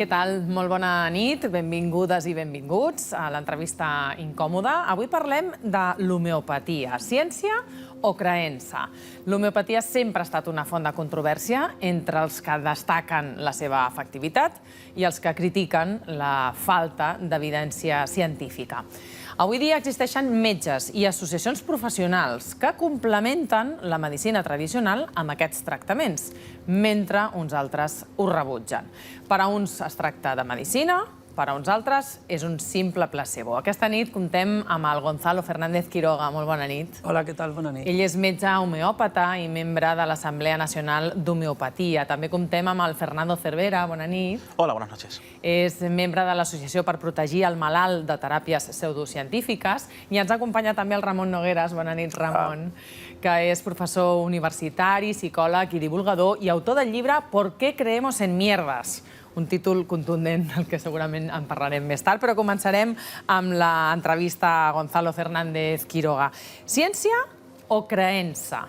què tal? Molt bona nit, benvingudes i benvinguts a l'entrevista incòmoda. Avui parlem de l'homeopatia, ciència o creença. L'homeopatia sempre ha estat una font de controvèrsia entre els que destaquen la seva efectivitat i els que critiquen la falta d'evidència científica. Avui dia existeixen metges i associacions professionals que complementen la medicina tradicional amb aquests tractaments, mentre uns altres ho rebutgen. Per a uns es tracta de medicina, per a uns altres és un simple placebo. Aquesta nit comptem amb el Gonzalo Fernández Quiroga. Molt bona nit. Hola, què tal? Bona nit. Ell és metge homeòpata i membre de l'Assemblea Nacional d'Homeopatia. També comptem amb el Fernando Cervera. Bona nit. Hola, buenas noches. És membre de l'Associació per protegir el malalt de teràpies pseudocientífiques. I ens acompanya també el Ramon Nogueras. Bona nit, Ramon, que és professor universitari, psicòleg i divulgador i autor del llibre ¿Por qué creemos en mierdas? Un títol contundent, del que segurament en parlarem més tard, però començarem amb l'entrevista a Gonzalo Fernández Quiroga. Ciència o creença,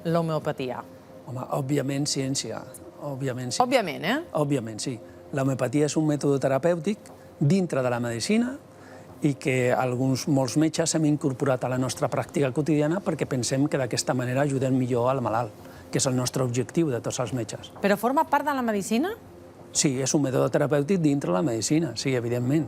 l'homeopatia? Home, òbviament ciència. Òbviament, sí. Òbviament, eh? Òbviament, sí. L'homeopatia és un mètode terapèutic dintre de la medicina i que molts metges hem incorporat a la nostra pràctica quotidiana perquè pensem que d'aquesta manera ajudem millor al malalt, que és el nostre objectiu de tots els metges. Però forma part de la medicina? Sí, és un mètode terapèutic dintre la medicina, sí, evidentment.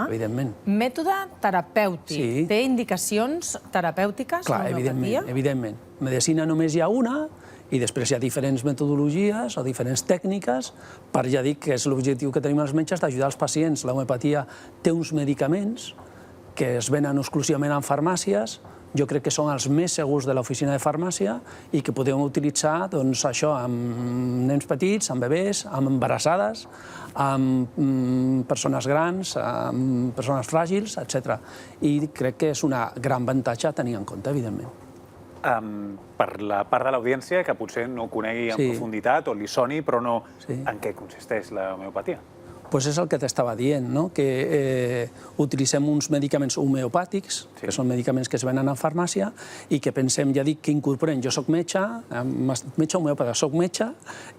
Evidentment. Mètode terapèutic. Sí. Té indicacions terapèutiques, l'homeopatia? Clar, evidentment. Medicina només hi ha una i després hi ha diferents metodologies o diferents tècniques per, ja dic, que és l'objectiu que tenim els metges d'ajudar els pacients. L'homeopatia té uns medicaments que es venen exclusivament en farmàcies. Jo crec que són els més segurs de l'oficina de farmàcia i que podem utilitzar això amb nens petits, amb bebès, amb embarassades, amb persones grans, amb persones fràgils, etc. I crec que és una gran avantatge a tenir en compte, evidentment. Per la part de l'audiència que potser no ho conegui en profunditat o li soni, però no en què consisteix l'homeopatia. Doncs és el que t'estava dient, que utilitzem uns medicaments homeopàtics, que són medicaments que es venen a farmàcia, i que pensem, ja dic, que incorporem. Jo soc metge, metge homeòpata, soc metge,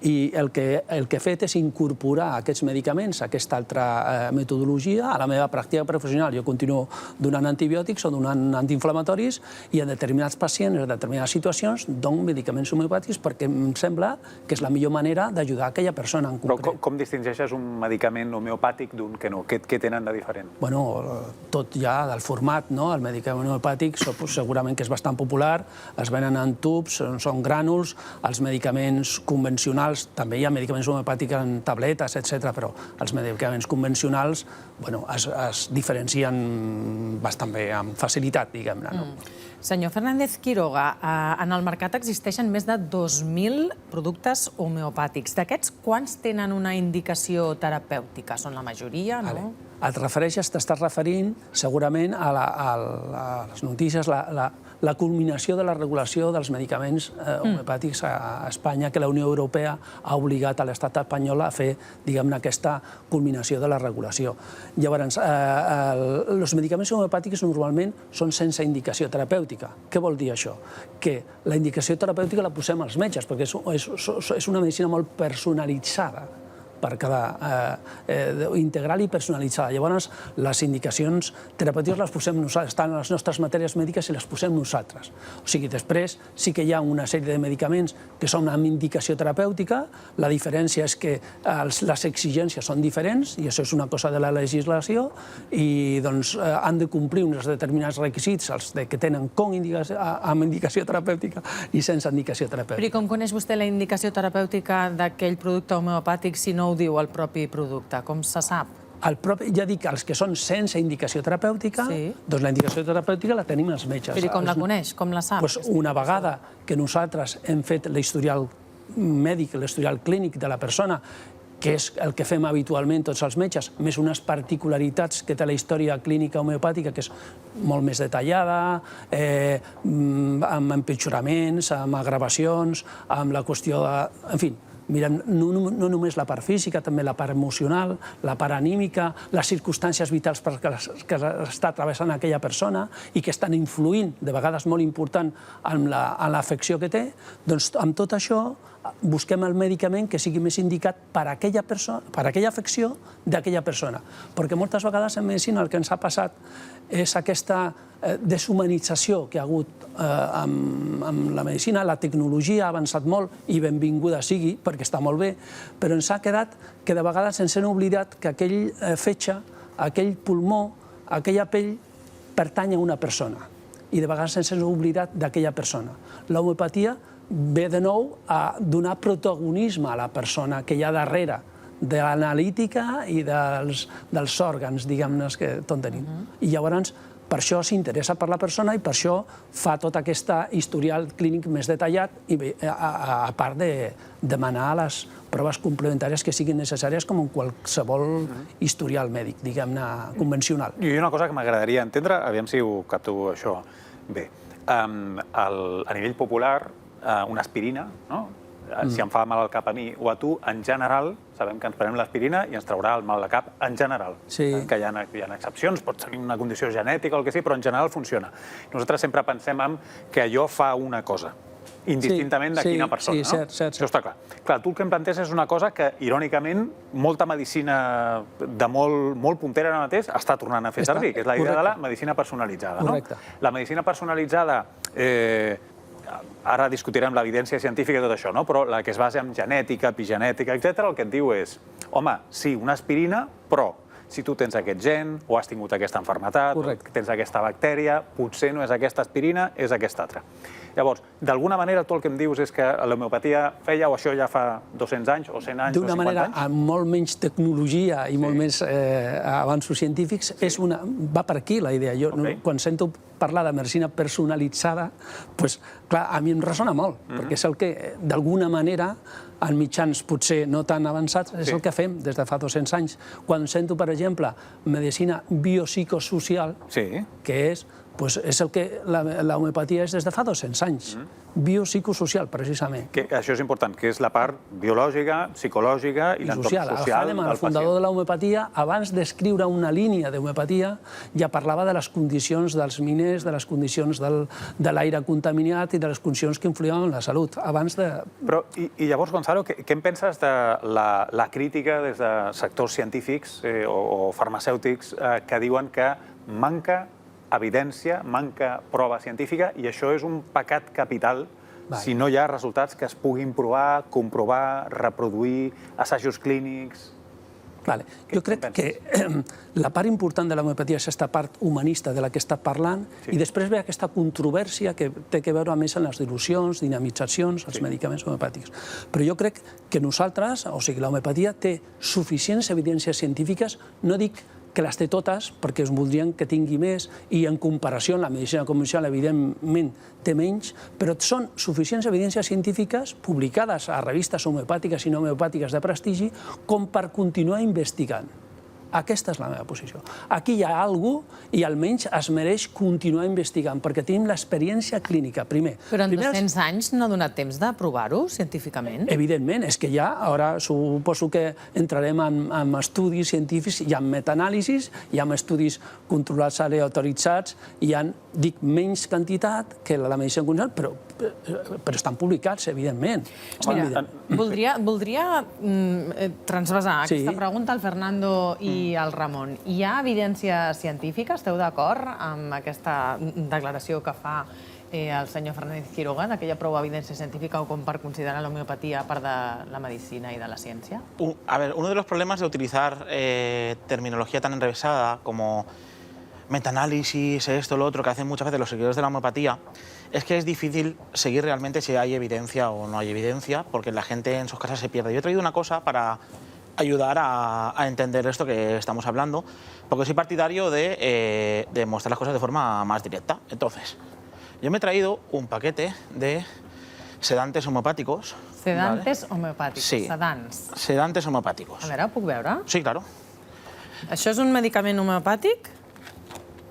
i el que he fet és incorporar aquests medicaments, aquesta altra metodologia, a la meva pràctica professional. Jo continuo donant antibiòtics o donant antiinflamatoris, i en determinats pacients, en determinades situacions, dono medicaments homeopàtics perquè em sembla que és la millor manera d'ajudar aquella persona en concret. Però com distingeixes un medicament homeopàtic d'un que no? Què tenen de diferent? Bueno, tot ja del format, no? El medicament homeopàtic segurament que és bastant popular, es venen en tubs, són grànuls, els medicaments convencionals, també hi ha medicaments homeopàtics en tabletes, etc., però els medicaments convencionals es diferencien bastant bé, amb facilitat, diguem-ne. Senyor Fernández Quiroga, en el mercat existeixen més de 2.000 productes homeopàtics. D'aquests, quants tenen una indicació terapèutica? Són la majoria, no? T'estàs referint segurament a les notícies, la culminació de la regulació dels medicaments homeopàtics a Espanya, que la Unió Europea ha obligat a l'estat espanyol a fer, diguem-ne, aquesta culminació de la regulació. Llavors, els medicaments homeopàtics normalment són sense indicació terapèutica. Què vol dir això? Que la indicació terapèutica la posem als metges, perquè és una medicina molt personalitzada, per cada integral i personalitzada. Llavors, les indicacions terapèutiques les posem nosaltres, estan a les nostres matèries mèdiques i les posem nosaltres. O sigui, després sí que hi ha una sèrie de medicaments que són amb indicació terapèutica, la diferència és que les exigències són diferents, i això és una cosa de la legislació, i han de complir uns determinats requisits, els que tenen amb indicació terapèutica i sense indicació terapèutica. Però i com coneix vostè la indicació terapèutica d'aquell producte homeopàtic si no ho diu el propi producte? Com se sap? Ja dic, els que són sense indicació terapèutica, doncs la indicació terapèutica la tenim els metges. Però i com la coneix? Com la sap? Una vegada que nosaltres hem fet l'historial mèdic, l'historial clínic de la persona, que és el que fem habitualment tots els metges, més unes particularitats que té la història clínica homeopàtica, que és molt més detallada, amb empitjoraments, amb agravacions, amb la qüestió de... En fi, mirem no només la part física, també la part emocional, la part anímica, les circumstàncies vitals que està travessant aquella persona i que estan influint, de vegades molt important, en l'afecció que té, doncs amb tot això busquem el medicament que sigui més indicat per a aquella afecció d'aquella persona. Perquè moltes vegades en medicina el que ens ha passat és aquesta deshumanització que ha hagut amb la medicina. La tecnologia ha avançat molt i benvinguda sigui, perquè està molt bé, però ens ha quedat que de vegades ens hem oblidat que aquell fetge, aquell pulmó, aquella pell pertany a una persona i de vegades ens hem oblidat d'aquella persona. L'homeopatia ve de nou a donar protagonisme a la persona que hi ha darrere de l'analítica i dels òrgans, diguem-ne, que tot tenim. I llavors, per això s'interessa per la persona i per això fa tot aquest historial clínic més detallat, a part de demanar les proves complementàries que siguin necessàries com en qualsevol historial mèdic, diguem-ne, convencional. I una cosa que m'agradaria entendre, aviam si ho capto això bé. A nivell popular, una aspirina, si em fa mal el cap a mi o a tu, en general, sabem que ens prenem l'aspirina i ens traurà el mal de cap, en general. Que hi ha excepcions, pot tenir una condició genètica o el que sigui, però en general funciona. Nosaltres sempre pensem que allò fa una cosa, indistintament de quina persona. Sí, cert. Això està clar. Clar, tu el que em planteges és una cosa que, irònicament, molta medicina de molt puntera ara mateix està tornant a fer servir, que és la idea de la medicina personalitzada. Correcte. La medicina personalitzada, ara discutirem l'evidència científica i tot això, però la que es basa en genètica, epigenètica, etc., el que et diu és, home, sí, una aspirina, però si tu tens aquest gen, o has tingut aquesta malaltia, o tens aquesta bactèria, potser no és aquesta aspirina, és aquesta altra. Llavors, d'alguna manera, tu el que em dius és que l'homeopatia feia, o això ja fa 200 anys, o 100 anys, o 50 anys? D'una manera, amb molt menys tecnologia i molt més avanços científics, va per aquí la idea. Jo, quan sento parlar de medicina personalitzada, clar, a mi em ressona molt, perquè és el que, d'alguna manera, en mitjans potser no tan avançats, és el que fem des de fa 200 anys. Quan sento, per exemple, medicina biopsicosocial, que és el que l'homeopatia és des de fa 200 anys. Biopsicosocial, precisament. Això és important, que és la part biològica, psicològica i l'entorn social del pacient. El fundador de l'homeopatia, abans d'escriure una línia d'homeopatia, ja parlava de les condicions dels miners, de les condicions de l'aire contaminat i de les condicions que influïen en la salut, abans de... I llavors, Gonzalo, què en penses de la crítica des de sectors científics o farmacèutics que diuen que manca evidència, manca prova científica, i això és un pecat capital si no hi ha resultats que es puguin provar, comprovar, reproduir, assajos clínics... Jo crec que la part important de l'homeopatia és aquesta part humanista de la que he estat parlant, i després ve aquesta controvèrsia que té a veure més amb les dilucions, dinamitzacions, els medicaments homeopàtics. Però jo crec que nosaltres, o sigui, l'homeopatia té suficients evidències científiques, no dic que les té totes, perquè es voldrien que tingui més, i en comparació amb la medicina convencional, evidentment, té menys, però són suficients evidències científiques publicades a revistes homeopàtiques i no homeopàtiques de prestigi com per continuar investigant. Aquesta és la meva posició. Aquí hi ha alguna cosa i almenys es mereix continuar investigant, perquè tenim l'experiència clínica, primer. Però en 200 anys no ha donat temps de provar-ho científicament? Evidentment, és que ja, ara suposo que entrarem en estudis científics, hi ha metaanàlisis, hi ha estudis controlats aleatoritzats, hi ha, dic, menys quantitat que la medicina convencional, però estan publicats, evidentment. Mira, voldria transvasar aquesta pregunta al Fernando i al Ramon. Hi ha evidència científica? Esteu d'acord amb aquesta declaració que fa el senyor Fernández Quiroga, d'aquella prou evidència científica o com per considerar l'homeopatia part de la medicina y de la ciencia? A ver, uno de los problemas de utilizar terminología tan enrevesada como metaanálisis, esto, lo otro, que hacen muchas veces los seguidores de la homeopatía, es que es difícil seguir realmente si hay evidencia o no hay evidencia, porque la gente en sus casas se pierde. Yo he traído una cosa para ayudar a entender esto que estamos hablando, porque soy partidario de mostrar las cosas de forma más directa. Entonces, yo me he traído un paquete de sedantes homeopàticos. Sedantes homeopàtics, sí, sedants. Sedantes homeopàticos. A veure, puc veure? Sí, claro. Això és un medicament homeopàtic?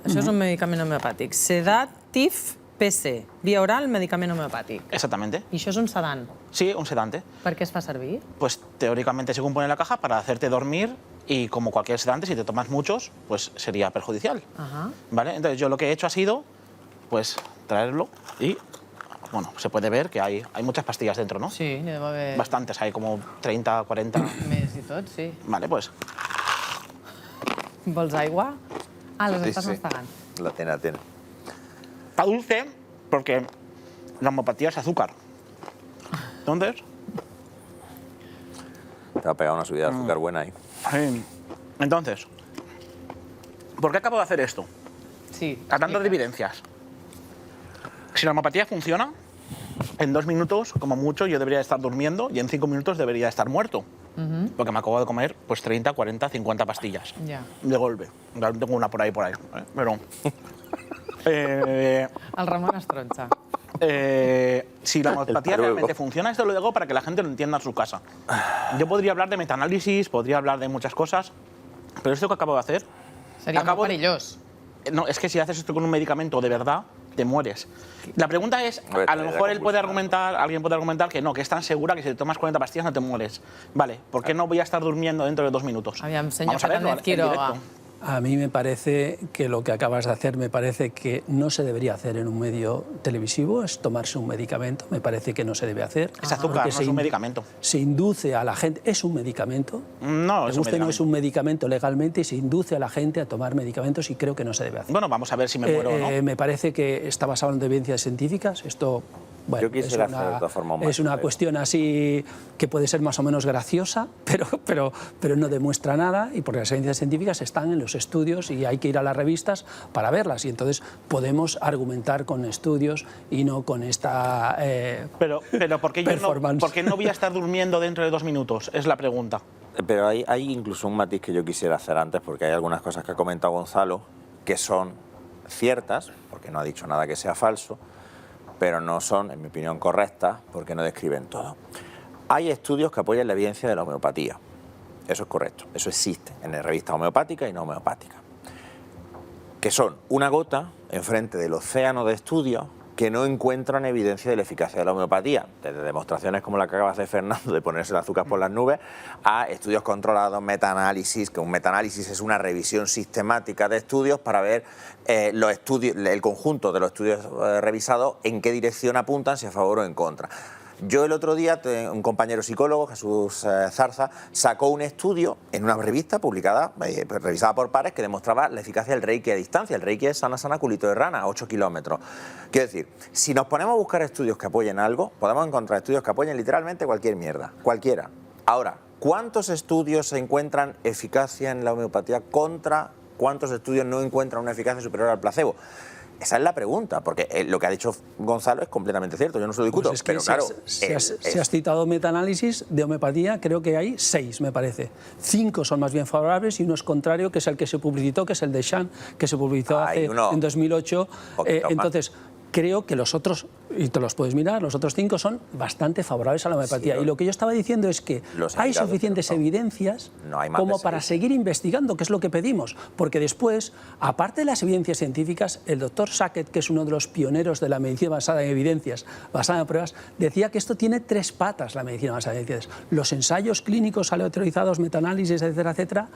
Això és un medicament homeopàtic. Sedatif PC, vía oral, medicament homeopàtic. Exactamente. ¿Y això és un sedant? Sí, un sedante. ¿Para qué es para servir? Pues teóricamente se compone la caja para hacerte dormir y como cualquier sedante, si te tomas muchos, pues sería perjudicial. ¿Vale? Entonces yo lo que he hecho ha sido, pues, traerlo y bueno, se puede ver que hay muchas pastillas dentro, ¿no? Sí, n'hi deu haver Bastantes, hay como 30, 40... més i tot, sí. Vale, pues Vols aigua? Ah, les Sí, estàs sí. mastegant. La tiene. está dulce porque la homeopatía es azúcar. Entonces, Te va a pegar una subida de azúcar buena ahí. entonces, ¿por qué acabo de hacer esto? Sí. Tratando de evidencias. Si la homeopatía funciona, en 2 minutos, como mucho, yo debería estar durmiendo y en 5 minutos debería estar muerto. Porque me acabo de comer pues 30, 40, 50 pastillas. Ja. De golpe. Ya tengo una por ahí, Pero... El Ramon es tronxa. Si la homeopatía paruego. realmente funciona, esto lo digo para que la gente lo entienda en su casa. Yo podría hablar de metaanálisis, podría hablar de muchas cosas, pero esto que acabo de hacer... Seria acabo molt de- perillós. No, es que si haces esto con un medicamento de verdad, te mueres. La pregunta es, A ver, a lo te mejor da él puede convulsionar. argumentar, alguien puede argumentar que no, que es tan segura que si te tomas 40 pastillas no te mueres. Vale, ¿por qué no voy a estar durmiendo dentro de 2 minutos? Aviam, senyor Vamos a verlo Fernández en Quiroga. directo. A mí me parece que lo que acabas de hacer me parece que no se debería hacer en un medio televisivo, es tomarse un medicamento, me parece que no se debe hacer. Es azúcar, porque no es un medicamento. Se induce a la gente, es un medicamento, No, le es un guste o no es medicamento. un medicamento legalmente y se induce a la gente a tomar medicamentos y creo que no se debe hacer. Bueno, vamos a ver si me muero o no. Me parece que está basado en evidencias científicas, esto... Bueno, Yo quisiera hacer de todas formas un es una matiz. cuestión así que puede ser más o menos graciosa, pero no demuestra nada y porque las evidencias científicas están en los estudios y hay que ir a las revistas para verlas y entonces podemos argumentar con estudios y no con esta Pero ¿por qué, yo no, performance. ¿por qué no voy a estar durmiendo dentro de 2 minutos? Es la pregunta. Pero hay incluso un matiz que yo quisiera hacer antes, porque hay algunas cosas que ha comentado Gonzalo que son ciertas, porque no ha dicho nada que sea falso, pero no son, en mi opinión, correctas, porque no describen todo. Hay estudios que apoyan la evidencia de la homeopatía. Eso es correcto, eso existe en revistas homeopáticas y no homeopáticas. Que son una gota enfrente del océano de estudios que no encuentran evidencia de la eficacia de la homeopatía, desde demostraciones como la que acaba de hacer Fernando de ponerse el azúcar por las nubes, a estudios controlados, metaanálisis, que un metaanálisis es una revisión sistemática de estudios para ver los estudios, el conjunto de los estudios revisados, en qué dirección apuntan, si a favor o en contra. Yo el otro día, un compañero psicólogo, Jesús Zarza, sacó un estudio en una revista publicada, revisada por pares, que demostraba la eficacia del Reiki a distancia. El Reiki es sana, sana, culito de rana, a 8 kilómetros. Quiero decir, si nos ponemos a buscar estudios que apoyen algo, podemos encontrar estudios que apoyen literalmente cualquier mierda, cualquiera. Ahora, ¿cuántos estudios se encuentran eficacia en la homeopatía contra cuántos estudios no encuentran una eficacia superior al placebo? Esa es la pregunta, porque lo que ha dicho Gonzalo es completamente cierto, yo no se lo discuto, Pues es que pero claro... si has citado metaanálisis de homeopatía, creo que hay 6, me parece. 5 son más bien favorables y uno es contrario, que es el que se publicitó, que es el de Shan, que se publicitó Hay hace, uno en 2008. poquito más. Entonces, creo que los otros, y te los puedes mirar, los otros 5 son bastante favorables a la homeopatía. Sí, y lo que yo estaba diciendo es que los he hay mirado, suficientes pero no. evidencias No hay más como de para 6. seguir investigando, que es lo que pedimos. Porque después, aparte de las evidencias científicas, el doctor Sackett, que es uno de los pioneros de la medicina basada en evidencias, basada en pruebas, decía que esto tiene 3 patas, la medicina basada en evidencias. Los ensayos clínicos aleatorizados, metaanálisis, etcétera, etcétera.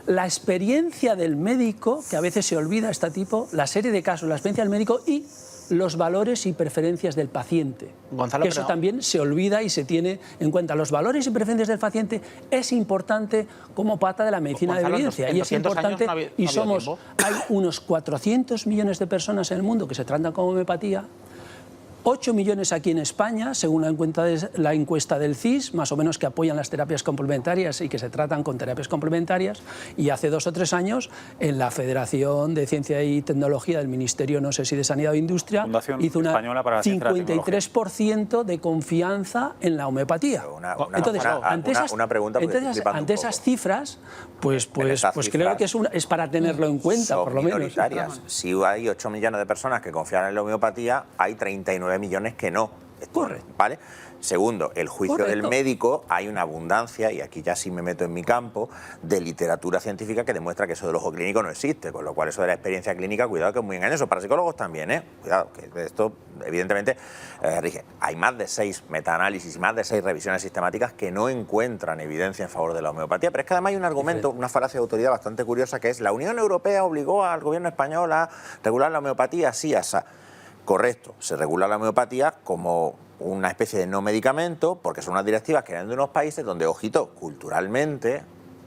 La experiencia del médico, que a veces se olvida este tipo, la serie de casos, la experiencia del médico y los valores y preferencias del paciente. Gonzalo, que eso pero- también se olvida y se tiene en cuenta. Los valores y preferencias del paciente es importante como pata de la medicina Gonzalo, de evidencia. en Y es 200 años importante, no había- y no había somos, tiempo. hay unos 400 millones de personas en el mundo que se tratan con homeopatía. 8 millones aquí en España, según la encuesta del CIS, más o menos, que apoyan las terapias complementarias y que se tratan con terapias complementarias. Y hace 2 o 3 años, en la Federación de Ciencia y Tecnología del Ministerio, no sé si de Sanidad o Industria, Fundación hizo una Española para la Ciencia y la 53% de confianza en la homeopatía. Entonces, una pregunta, porque estoy flipando un ante poco. esas cifras, pues esas creo cifras que es para tenerlo en cuenta, son por lo menos. minoritarias. Si hay 8 millones de personas que confían en la homeopatía, hay 39 millones que no. Correcto. ¿Vale? Segundo, el juicio del Correcto. médico, hay una abundancia, y aquí ya sí me meto en mi campo, de literatura científica que demuestra que eso del ojo clínico no existe, con lo cual eso de la experiencia clínica, cuidado que es muy engañoso, para psicólogos también, cuidado, que esto evidentemente rige. Hay más de 6 metaanálisis y más de 6 revisiones sistemáticas que no encuentran evidencia en favor de la homeopatía, pero es que además hay un argumento, una falacia de autoridad bastante curiosa, que es la Unión Europea obligó al gobierno español a regular la homeopatía así, así. correcto, se regula la homeopatía como una especie de no medicamento, porque son unas directivas que vienen de unos países donde, ojito, culturalmente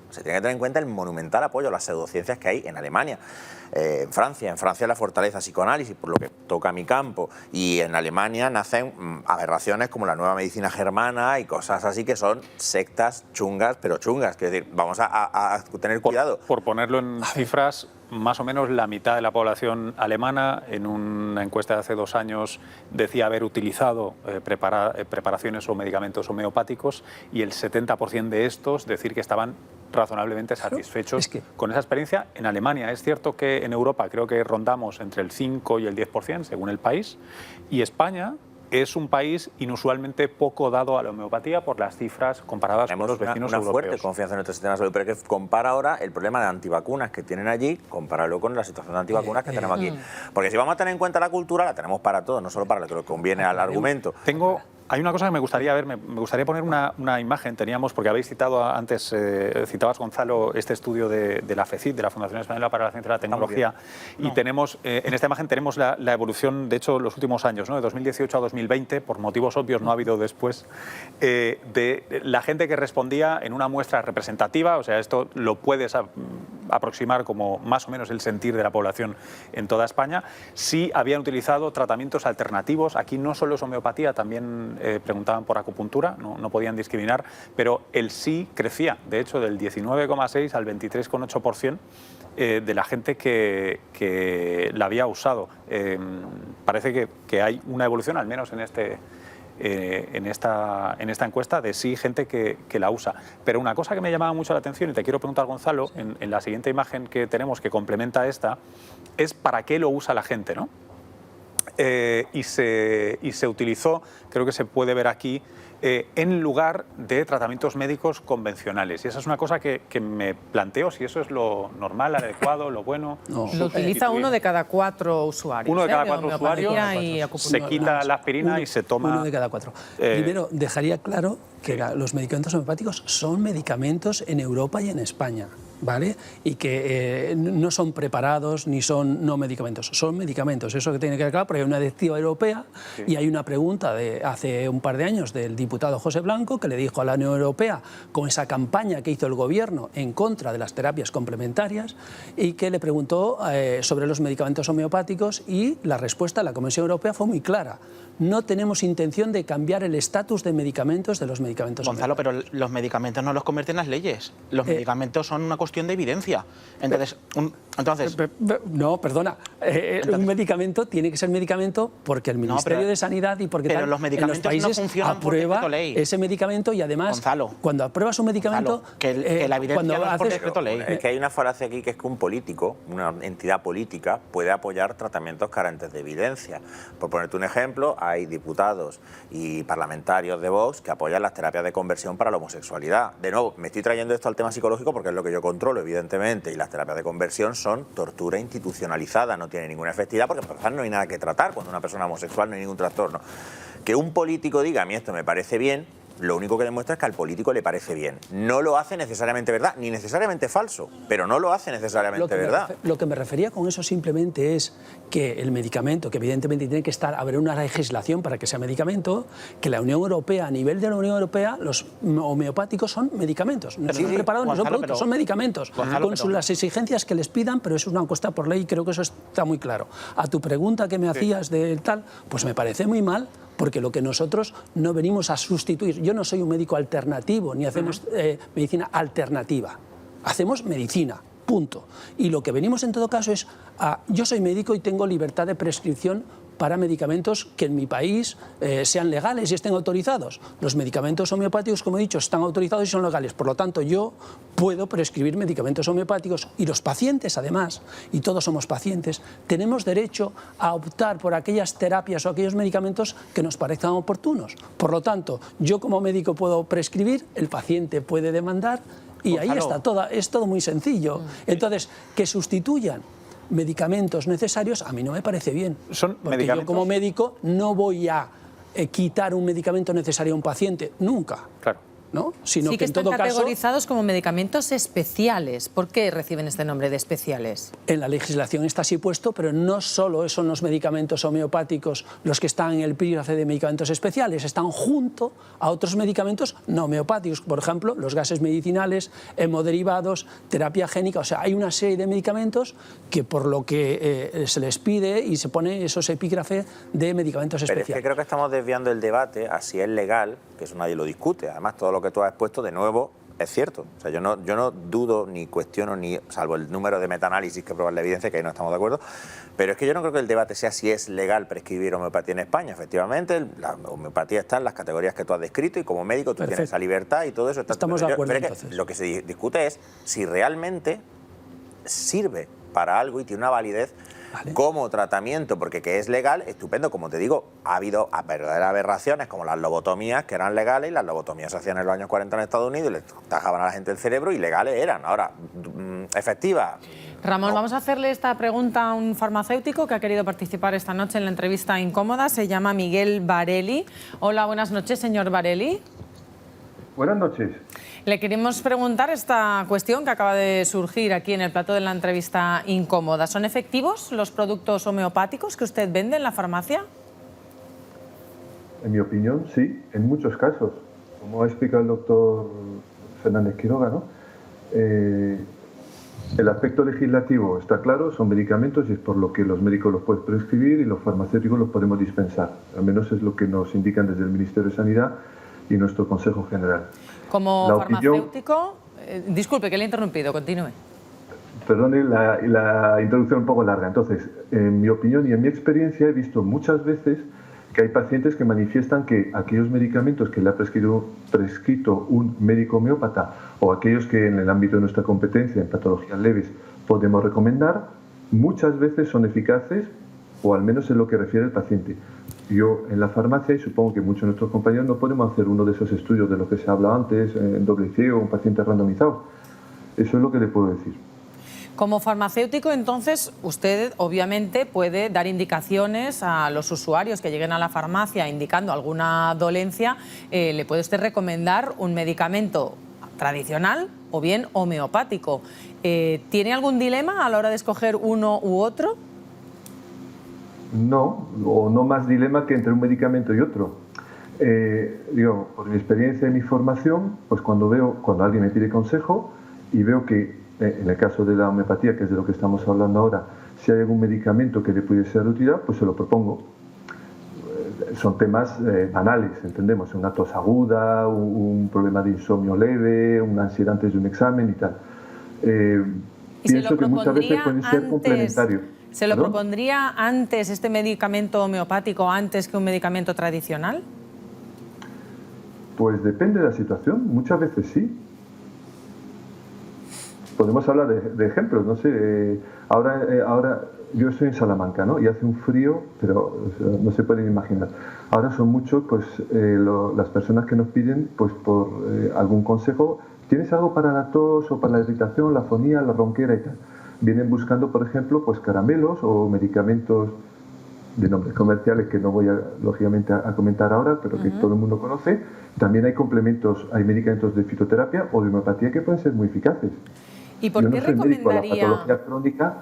se tiene que tener en cuenta el monumental apoyo a las pseudociencias que hay en Alemania, en Francia la fortaleza psicoanálisis, por lo que toca mi campo, y en Alemania nacen aberraciones como la nueva medicina germana y cosas así que son sectas chungas, pero chungas, es decir, vamos a tener cuidado. Por ponerlo en cifras, más o menos la mitad de la población alemana, en una encuesta de hace 2 años, decía haber utilizado preparaciones o medicamentos homeopáticos, y el 70% de estos decir que estaban razonablemente satisfechos con esa experiencia. En Alemania es cierto que en Europa creo que rondamos entre el 5 y el 10% según el país, y España es un país inusualmente poco dado a la homeopatía por las cifras comparadas con los vecinos europeos. Fuerte confianza en nuestro sistema de salud, pero es que compara ahora el problema de antivacunas que tienen allí, compáralo con la situación de antivacunas que tenemos aquí. Porque si vamos a tener en cuenta la cultura, la tenemos para todo, no solo para lo que conviene al argumento. Hay una cosa que me gustaría ver, me gustaría poner una imagen. Teníamos, porque habéis citado antes, citabas, Gonzalo, este estudio de la FECIT, de la Fundación Española para la Ciencia y la Tecnología, y tenemos, en esta imagen tenemos la evolución, de hecho, los últimos años, ¿no? De 2018 a 2020, por motivos obvios no ha habido después, de la gente que respondía en una muestra representativa, o sea, esto lo puedes aproximar como más o menos el sentir de la población en toda España, si habían utilizado tratamientos alternativos. Aquí no solo es homeopatía, también preguntaban por acupuntura, no podían discriminar, pero el sí crecía, de hecho, del 19,6 al 23,8% de la gente que la había usado. Parece que hay una evolución, al menos en esta encuesta, de sí gente que la usa. Pero una cosa que me llamaba mucho la atención, y te quiero preguntar, Gonzalo, en la siguiente imagen que tenemos, que complementa esta, es para qué lo usa la gente, ¿no? Y se utilizó, creo que se puede ver aquí, en lugar de tratamientos médicos convencionales. Y esa es una cosa que me planteo, si eso es lo normal, adecuado, lo bueno. No. Lo utiliza 1 de cada 4 usuarios. 1 de cada 4 usuarios se quita la aspirina y se toma... 1 de cada 4. Primero, dejaría claro que los medicamentos homeopáticos son medicamentos en Europa y en España, ¿vale? Y que no son preparados ni son no medicamentos, son medicamentos. Eso que tiene que quedar claro, porque hay una directiva europea y hay una pregunta de hace un par de años del diputado José Blanco, que le dijo a la Unión Europea, con esa campaña que hizo el gobierno en contra de las terapias complementarias, y que le preguntó sobre los medicamentos homeopáticos, y la respuesta de la Comisión Europea fue muy clara: no tenemos intención de cambiar el estatus de medicamentos de los medicamentos Gonzalo, homeopáticos. pero los medicamentos no los convierten en las leyes. Los medicamentos son una cuestión de evidencia. Entonces, no, perdona. Un medicamento tiene que ser medicamento porque el Ministerio de Sanidad y porque pero los medicamentos en los países no funcionan aprueba por ley. Ese medicamento, y además, Gonzalo, cuando apruebas un medicamento... que la evidencia no es por decreto ley. Es que hay una falacia aquí, que es que un político, una entidad política, puede apoyar tratamientos carentes de evidencia. Por ponerte un ejemplo, hay diputados y parlamentarios de Vox que apoyan las terapias de conversión para la homosexualidad. De nuevo, me estoy trayendo esto al tema psicológico porque es lo que yo controlo, evidentemente, y las terapias de conversión son tortura institucionalizada, no tiene ninguna efectividad, porque por empezar no hay nada que tratar. Cuando una persona homosexual no hay ningún trastorno. Que un político diga: a mí esto me parece bien, lo único que demuestra es que al político le parece bien. No lo hace necesariamente verdad, ni necesariamente falso, pero no lo hace necesariamente verdad. Lo que me refería con eso simplemente es que el medicamento, que evidentemente tiene que haber una legislación para que sea medicamento, que la Unión Europea, a nivel de la Unión Europea, los homeopáticos son medicamentos. No son preparados, no son productos, son medicamentos. Con las exigencias que les pidan, pero eso es una cuestión por ley, y creo que eso está muy claro. A tu pregunta que me hacías de tal, pues me parece muy mal, porque lo que nosotros no venimos a sustituir. Yo no soy un médico alternativo, ni hacemos medicina alternativa. Hacemos medicina, punto. Y lo que venimos en todo caso es yo soy médico y tengo libertad de prescripción para medicamentos que en mi país sean legales y estén autorizados. Los medicamentos homeopáticos, como he dicho, están autorizados y son legales. Por lo tanto, yo puedo prescribir medicamentos homeopáticos, y los pacientes, además, y todos somos pacientes, tenemos derecho a optar por aquellas terapias o aquellos medicamentos que nos parezcan oportunos. Por lo tanto, yo como médico puedo prescribir, el paciente puede demandar, y ahí está es todo muy sencillo. Entonces, que sustituyan medicamentos necesarios, a mí no me parece bien. Son porque medicamentos... yo como médico no voy a quitar un medicamento necesario a un paciente, nunca. Claro. ¿no? Sino Sí que en están todo caso, categorizados como medicamentos especiales. ¿Por qué reciben este nombre de especiales? en la legislación está así puesto, pero no solo son los medicamentos homeopáticos los que están en el epígrafe de medicamentos especiales, están junto a otros medicamentos no homeopáticos, por ejemplo, los gases medicinales, hemoderivados, terapia génica, o sea, hay una serie de medicamentos que por lo que se les pide y se pone esos epígrafes de medicamentos Pero es especiales. que creo que estamos desviando el debate a si es legal, que eso nadie lo discute. Además, todo lo que tú has expuesto, de nuevo, es cierto. O sea, yo no dudo ni cuestiono, salvo el número de metaanálisis que prueban la evidencia, que ahí no estamos de acuerdo, pero es que yo no creo que el debate sea si es legal prescribir homeopatía en España. Efectivamente, la homeopatía está en las categorías que tú has descrito y como médico tú tienes esa libertad y todo eso. Estamos de acuerdo, pero entonces. lo que se discute es si realmente sirve para algo y tiene una validez como tratamiento, porque que es legal, estupendo. Como te digo, ha habido verdaderas aberraciones como las lobotomías, que eran legales, y las lobotomías se hacían en los años 40 en Estados Unidos y les tajaban a la gente el cerebro y legales eran. Ahora, efectivas. Ramón, no. vamos a hacerle esta pregunta a un farmacéutico que ha querido participar esta noche en la entrevista incómoda. Se llama Miguel Barelli. Hola, buenas noches, señor Barelli. Buenas noches. Le queremos preguntar esta cuestión que acaba de surgir aquí en el plató de la entrevista incómoda. ¿Son efectivos los productos homeopáticos que usted vende en la farmacia? En mi opinión, sí, en muchos casos. Como ha explicado el doctor Fernández Quiroga, ¿no? El aspecto legislativo está claro, son medicamentos y es por lo que los médicos los pueden prescribir y los farmacéuticos los podemos dispensar. Al menos es lo que nos indican desde el Ministerio de Sanidad y nuestro Consejo General. Como La farmacéutico... disculpe que le he interrumpido, continúe. Perdone la introducción un poco larga. Entonces, en mi opinión y en mi experiencia he visto muchas veces que hay pacientes que manifiestan que aquellos medicamentos que le ha prescrito un médico homeópata o aquellos que en el ámbito de nuestra competencia en patologías leves podemos recomendar, muchas veces son eficaces o al menos en lo que refiere al paciente. Yo en la farmacia, y supongo que muchos de nuestros compañeros, no podemos hacer uno de esos estudios de los que se habla antes, en doble ciego, un paciente randomizado. Eso es lo que le puedo decir. Como farmacéutico, entonces, usted obviamente puede dar indicaciones a los usuarios que lleguen a la farmacia indicando alguna dolencia. Le puede usted recomendar un medicamento tradicional o bien homeopático. ¿Tiene algún dilema a la hora de escoger uno u otro? No, o no más dilema que entre un medicamento y otro. Por mi experiencia y mi formación, pues cuando alguien me pide consejo y veo que en el caso de la homeopatía, que es de lo que estamos hablando ahora, si hay algún medicamento que le pudiese ser de utilidad, pues se lo propongo. Son temas banales, entendemos, una tos aguda, un problema de insomnio leve, una ansiedad antes de un examen y tal. Pienso que muchas veces pueden ser complementarios. ¿Se lo propondría antes este medicamento homeopático antes que un medicamento tradicional? Pues depende de la situación, muchas veces sí. Podemos hablar de ejemplos, no sé, ahora yo estoy en Salamanca, ¿no? Y hace un frío, pero no se pueden imaginar. Ahora son muchos pues, las personas que nos piden pues, por algún consejo. ¿Tienes algo para la tos o para la irritación, la fonía, la ronquera y tal? Vienen buscando, por ejemplo, pues caramelos o medicamentos de nombres comerciales que no voy lógicamente a comentar ahora, pero que todo el mundo conoce. También hay complementos, hay medicamentos de fitoterapia o de homeopatía que pueden ser muy eficaces. ¿Y por qué recomendaría? La patología crónica,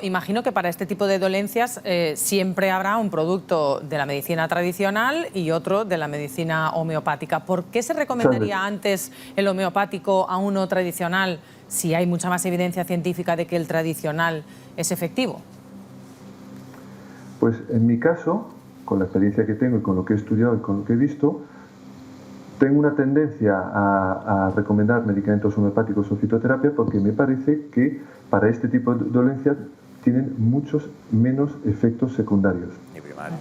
Imagino que para este tipo de dolencias siempre habrá un producto de la medicina tradicional y otro de la medicina homeopática. ¿Por qué se recomendaría antes el homeopático a uno tradicional si hay mucha más evidencia científica de que el tradicional es efectivo? Pues en mi caso, con la experiencia que tengo y con lo que he estudiado y con lo que he visto, tengo una tendencia a recomendar medicamentos homeopáticos o fitoterapia porque me parece que para este tipo de dolencias tienen muchos menos efectos secundarios. Ni primario.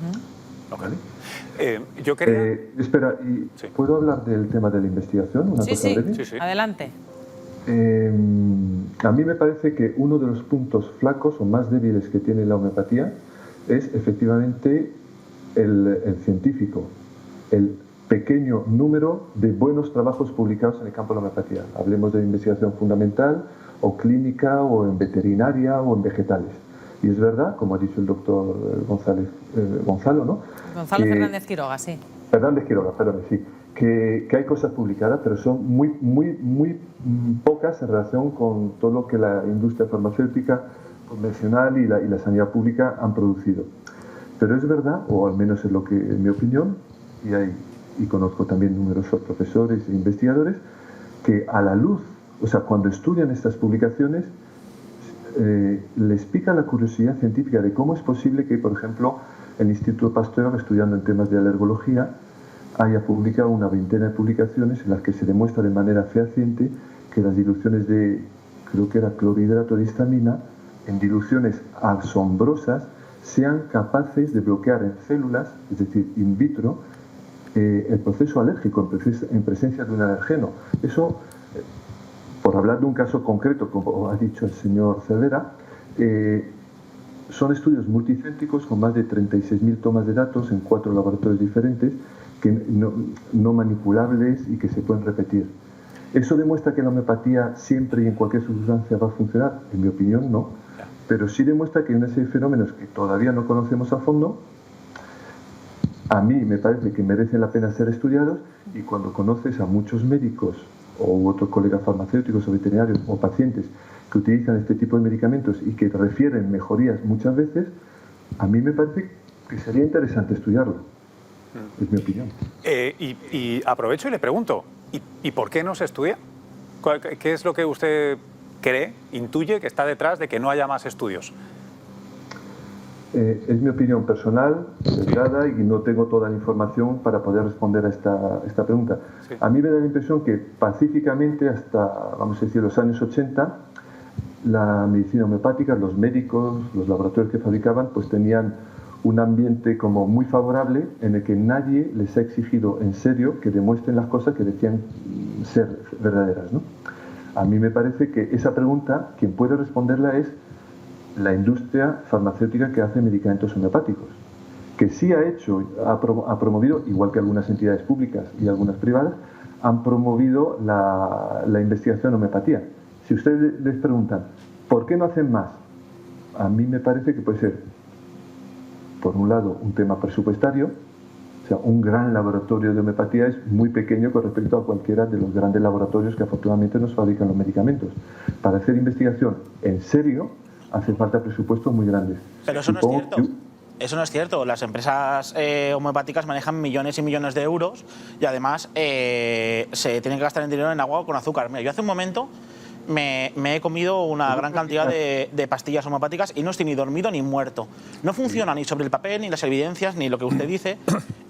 ¿Vale? Yo quería... Espera, Sí. ¿puedo hablar del tema de la investigación? Una cosa breve. Sí. Adelante. A mí me parece que uno de los puntos flacos o más débiles que tiene la homeopatía es efectivamente el científico, el pequeño número de buenos trabajos publicados en el campo de la homeopatía. Hablemos de investigación fundamental o clínica o en veterinaria o en vegetales. Y es verdad, como ha dicho el doctor Gonzalo, ¿no? Gonzalo Fernández Quiroga, sí. Fernández Quiroga, perdón, sí. que hay cosas publicadas, pero son muy pocas en relación con todo lo que la industria farmacéutica convencional y la sanidad pública han producido. Pero es verdad, o al menos es lo que, en mi opinión, y conozco también numerosos profesores e investigadores, que a la luz, o sea, cuando estudian estas publicaciones, les pica la curiosidad científica de cómo es posible que, por ejemplo, el Instituto Pasteur, estudiando en temas de alergología, haya publicado una veintena de publicaciones en las que se demuestra de manera fehaciente que las diluciones de, creo que era clorhidrato de histamina, en diluciones asombrosas, sean capaces de bloquear en células, es decir, in vitro, el proceso alérgico en presencia de un alergeno. Eso, por hablar de un caso concreto, como ha dicho el señor Cervera, son estudios multicéntricos con más de 36.000 tomas de datos en 4 laboratorios diferentes, que no manipulables y que se pueden repetir. ¿Eso demuestra que la homeopatía siempre y en cualquier sustancia va a funcionar? En mi opinión, no. Pero sí demuestra que hay una serie de fenómenos que todavía no conocemos a fondo. A mí me parece que merecen la pena ser estudiados, y cuando conoces a muchos médicos o otros colegas farmacéuticos o veterinarios o pacientes que utilizan este tipo de medicamentos y que refieren mejorías muchas veces, a mí me parece que sería interesante estudiarlo. Es mi opinión. Y aprovecho y le pregunto, ¿y por qué no se estudia? ¿Qué es lo que usted cree, intuye que está detrás de que no haya más estudios? Es mi opinión personal, sesgada, y no tengo toda la información para poder responder a esta pregunta. Sí. A mí me da la impresión que pacíficamente hasta, vamos a decir, los años 80, la medicina homeopática, los médicos, los laboratorios que fabricaban, pues tenían un ambiente como muy favorable en el que nadie les ha exigido en serio que demuestren las cosas que decían ser verdaderas, ¿no? A mí me parece que esa pregunta, quien puede responderla es la industria farmacéutica que hace medicamentos homeopáticos, que sí ha promovido, igual que algunas entidades públicas y algunas privadas, han promovido la investigación en homeopatía. Si ustedes les preguntan, ¿por qué no hacen más? A mí me parece que puede ser, por un lado, un tema presupuestario. O sea, un gran laboratorio de homeopatía es muy pequeño con respecto a cualquiera de los grandes laboratorios que afortunadamente nos fabrican los medicamentos. Para hacer investigación en serio, hace falta presupuestos muy grandes. Pero eso no es cierto. Eso no es cierto. Las empresas homeopáticas manejan millones y millones de euros y además se tienen que gastar en dinero en agua con azúcar. Mira, yo hace un momento me he comido una gran cantidad de pastillas homeopáticas y no estoy ni dormido ni muerto. No funciona ni sobre el papel, ni las evidencias, ni lo que usted dice,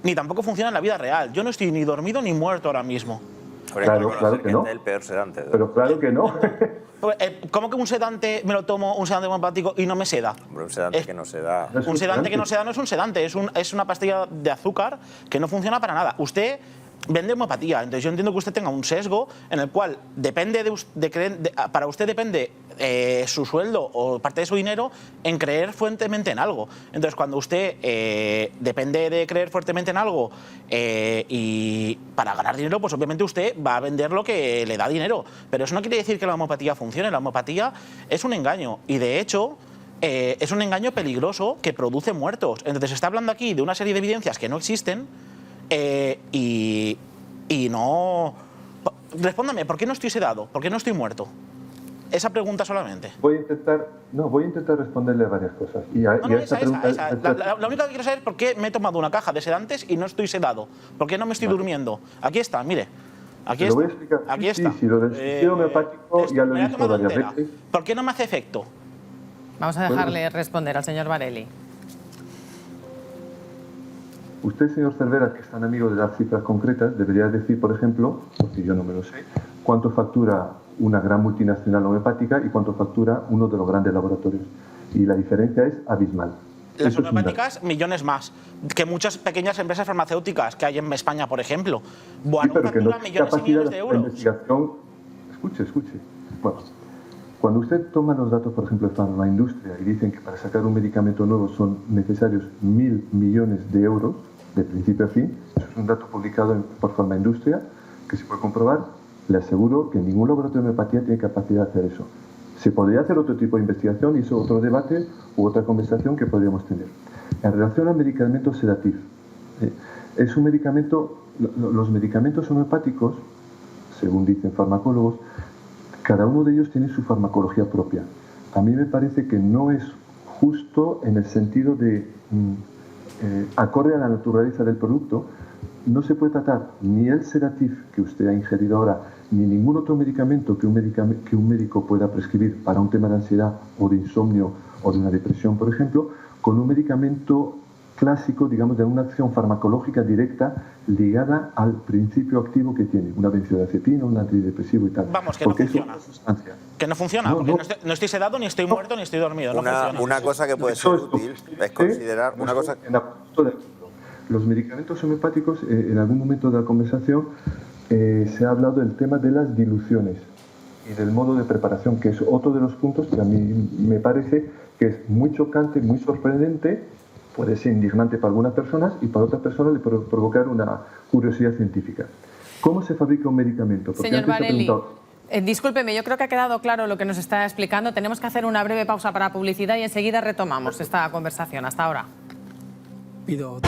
ni tampoco funciona en la vida real. Yo no estoy ni dormido ni muerto ahora mismo. Claro que no. El peor sedante. Pero claro que no. ¿Cómo que un sedante me lo tomo, un sedante homeopático, y no me seda? Hombre, un sedante que no se da. Un sedante que no se da no es un sedante, es una pastilla de azúcar que no funciona para nada. Usted vende homeopatía, entonces yo entiendo que usted tenga un sesgo en el cual depende para usted depende su sueldo o parte de su dinero en creer fuertemente en algo. Entonces cuando usted depende de creer fuertemente en algo y para ganar dinero, pues obviamente usted va a vender lo que le da dinero. Pero eso no quiere decir que la homeopatía funcione. La homeopatía es un engaño y de hecho es un engaño peligroso que produce muertos. Entonces se está hablando aquí de una serie de evidencias que no existen y no... Respóndame, ¿por qué no estoy sedado? ¿Por qué no estoy muerto? Esa pregunta solamente. Voy a intentar responderle a varias cosas. La única que quiero saber es por qué me he tomado una caja de sedantes y no estoy sedado. ¿Por qué no me estoy durmiendo? Aquí está, mire. Aquí está. Lo voy a explicar. Aquí está. Sí, lo del sistema homeopático ya lo he visto varias veces. ¿Por qué no me hace efecto? Vamos a dejarle responder al señor Varelli. Usted, señor Cervera, que es tan amigo de dar cifras concretas, debería decir, por ejemplo, porque yo no me lo sé, cuánto factura una gran multinacional homeopática y cuánto factura uno de los grandes laboratorios. Y la diferencia es abismal. Las homeopáticas, millones más que muchas pequeñas empresas farmacéuticas que hay en España, por ejemplo. Bueno, pero que no factura millones y millones de euros. Escuche. Bueno, cuando usted toma los datos, por ejemplo, de farmaindustria y dicen que para sacar un medicamento nuevo son necesarios 1.000 millones de euros, de principio a fin, eso es un dato publicado por farmaindustria que se puede comprobar. Le aseguro que ningún laboratorio de homeopatía tiene capacidad de hacer eso. Se podría hacer otro tipo de investigación y eso es otro debate u otra conversación que podríamos tener. En relación al medicamento sedatif, es un medicamento los medicamentos homeopáticos, según dicen farmacólogos, cada uno de ellos tiene su farmacología propia. A mí me parece que no es justo en el sentido de, acorde a la naturaleza del producto, no se puede tratar ni el Sedatif que usted ha ingerido ahora, ni ningún otro medicamento que un médico pueda prescribir para un tema de ansiedad o de insomnio o de una depresión, por ejemplo, con un medicamento clásico, digamos, de una acción farmacológica directa ligada al principio activo que tiene, una benzodiazepina, un antidepresivo y tal. Vamos, que porque no funciona. Es una sustancia. Que no funciona, porque no estoy sedado, ni estoy muerto, ni estoy dormido. No funciona. Una cosa que puede ser útil es considerar una cosa... Los medicamentos homeopáticos, en algún momento de la conversación, se ha hablado del tema de las diluciones y del modo de preparación, que es otro de los puntos que a mí me parece que es muy chocante, muy sorprendente, puede ser indignante para algunas personas y para otras personas le puede provocar una curiosidad científica. ¿Cómo se fabrica un medicamento? Porque Señor antes se ha Varelli, preguntado... discúlpeme, yo creo que ha quedado claro lo que nos está explicando. Tenemos que hacer una breve pausa para publicidad y enseguida retomamos esta conversación. Hasta ahora. Pido...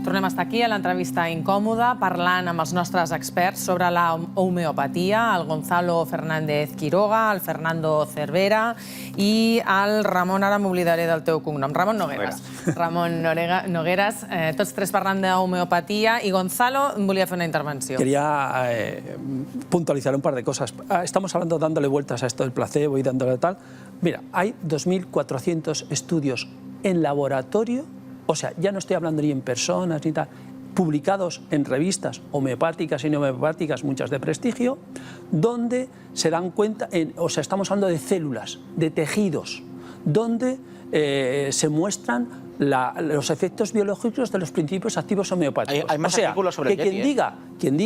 Tornem a estar aquí a l'entrevista incòmoda parlant amb els nostres experts sobre la homeopatia, el Gonzalo Fernández Quiroga, el Fernando Cervera i el Ramon, ara m'oblidaré del teu cognom, Ramon Nogueras. Ramon Nogueras, tots tres parlant d'homeopatia i Gonzalo volia fer una intervenció. Quería puntualizar un par de cosas. Estamos hablando, dándole vueltas a esto del placebo y dándole tal. Mira, hay 2.400 estudios en laboratorio. O sea, ya no estoy hablando ni en personas ni tal, publicados en revistas homeopáticas y no homeopáticas, muchas de prestigio, donde se dan cuenta, o sea, estamos hablando de células, de tejidos, donde se muestran los efectos biológicos de los principios activos homeopáticos. Hay más artículos sobre el Yeti.